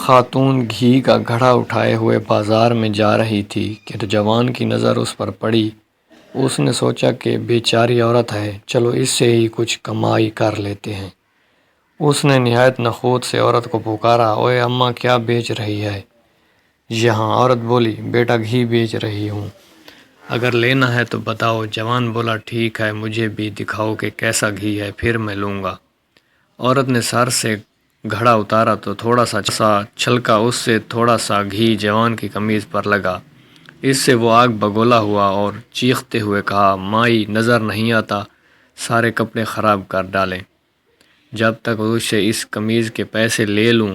خاتون گھی کا گھڑا اٹھائے ہوئے بازار میں جا رہی تھی کہ نوجوان کی نظر اس پر پڑی۔ اس نے سوچا کہ بیچاری عورت ہے، چلو اس سے ہی کچھ کمائی کر لیتے ہیں۔ اس نے نہایت نخوت سے عورت کو پکارا، اوئے اماں، کیا بیچ رہی ہے یہاں؟ عورت بولی، بیٹا گھی بیچ رہی ہوں، اگر لینا ہے تو بتاؤ۔ جوان بولا، ٹھیک ہے، مجھے بھی دکھاؤ کہ کیسا گھی ہے، پھر میں لوں گا۔ عورت نے سر سے گھڑا اتارا تو تھوڑا سا چھلکا اس سے تھوڑا سا گھی جوان کی قمیض پر لگا۔ اس سے وہ آگ بگولا ہوا اور چیختے ہوئے کہا، مائی، نظر نہیں آتا سارے کپڑے خراب کر ڈالے۔ جب تک اسے اس قمیض کے پیسے لے لوں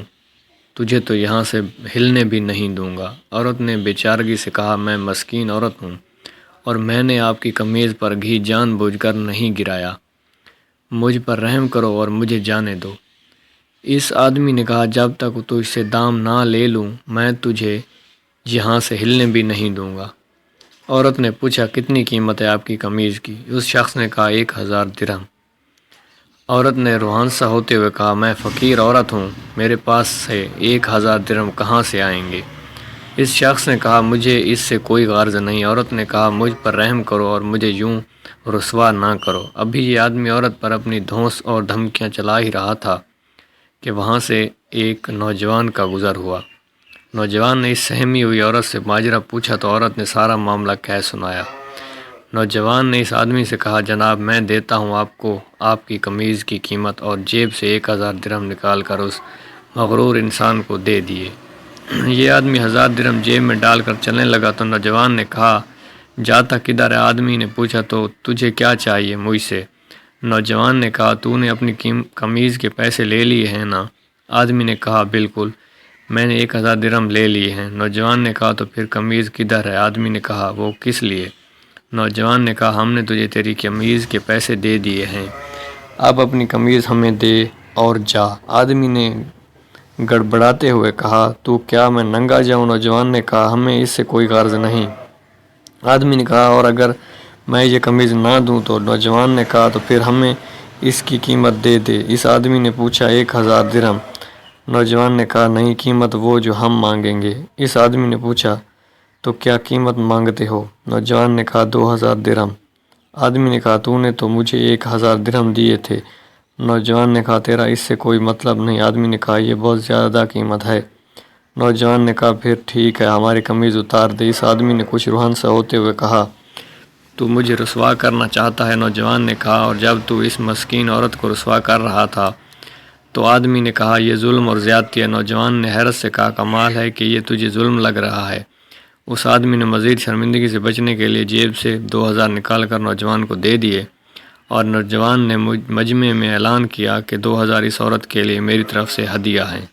تجھے تو یہاں سے ہلنے بھی نہیں دوں گا۔ عورت نے بے چارگی سے کہا، میں مسکین عورت ہوں اور میں نے آپ کی قمیض پر گھی جان بوجھ کر نہیں گرایا، مجھ پر رحم کرو اور مجھے جانے دو۔ اس آدمی نے کہا، جب تک تو اس سے دام نہ لے لوں میں تجھے یہاں سے ہلنے بھی نہیں دوں گا۔ عورت نے پوچھا، کتنی قیمت ہے آپ کی قمیض کی؟ اس شخص نے کہا، 1000 درہم۔ عورت نے روحانسہ ہوتے ہوئے کہا، میں فقیر عورت ہوں، میرے پاس سے 1000 درہم کہاں سے آئیں گے؟ اس شخص نے کہا، مجھے اس سے کوئی غرض نہیں۔ عورت نے کہا، مجھ پر رحم کرو اور مجھے یوں رسوا نہ کرو۔ ابھی یہ آدمی عورت پر اپنی دھونس اور دھمکیاں چلا ہی رہا تھا کہ وہاں سے ایک نوجوان کا گزر ہوا۔ نوجوان نے اس سہمی ہوئی عورت سے ماجرا پوچھا تو عورت نے سارا معاملہ کہہ سنایا۔ نوجوان نے اس آدمی سے کہا، جناب، میں دیتا ہوں آپ کو آپ کی قمیض کی قیمت، اور جیب سے 1000 درہم نکال کر اس مغرور انسان کو دے دیے۔ یہ آدمی 1000 درہم جیب میں ڈال کر چلنے لگا تو نوجوان نے کہا، جاتا کدھر ہے؟ آدمی نے پوچھا، تو تجھے کیا چاہیے مجھ سے؟ نوجوان نے کہا، تو نے اپنی قمیض کے پیسے لے لیے ہیں نا؟ آدمی نے کہا، بالکل، میں نے 1000 درہم لے لیے ہیں۔ نوجوان نے کہا، تو پھر قمیض کدھر ہے؟ آدمی نے کہا، وہ کس لیے؟ نوجوان نے کہا، ہم نے تجھے تیری قمیض کے پیسے دے دیے ہیں، اب اپنی قمیض ہمیں دے اور جا۔ آدمی نے گڑبڑاتے ہوئے کہا، تو کیا میں ننگا جاؤں؟ نوجوان نے کہا، ہمیں اس سے کوئی غرض نہیں۔ آدمی نے کہا، اور اگر میں یہ قمیض نہ دوں تو؟ نوجوان نے کہا، تو پھر ہمیں اس کی قیمت دے دے۔ اس آدمی نے پوچھا، 1000 درہم؟ نوجوان نے کہا، نہیں، قیمت وہ جو ہم مانگیں گے۔ اس آدمی نے پوچھا، تو کیا قیمت مانگتے ہو؟ نوجوان نے کہا، 2000 درہم۔ آدمی نے کہا، تو نے تو مجھے 1000 درہم دیے تھے۔ نوجوان نے کہا، تیرا اس سے کوئی مطلب نہیں۔ آدمی نے کہا، یہ بہت زیادہ قیمت ہے۔ نوجوان نے کہا، پھر ٹھیک ہے، ہماری قمیض اتار دے۔ اس آدمی نے کچھ روحانسہ ہوتے ہوئے کہا، تو مجھے رسوا کرنا چاہتا ہے؟ نوجوان نے کہا، اور جب تو اس مسکین عورت کو رسوا کر رہا تھا تو؟ آدمی نے کہا، یہ ظلم اور زیادتی ہے۔ نوجوان نے حیرت سے کہا، کمال ہے کہ یہ تجھے ظلم لگ رہا ہے۔ اس آدمی نے مزید شرمندگی سے بچنے کے لیے جیب سے 2000 نکال کر نوجوان کو دے دیے، اور نوجوان نے مجمع میں اعلان کیا کہ 2000 اس عورت کے لیے میری طرف سے ہدیہ ہیں۔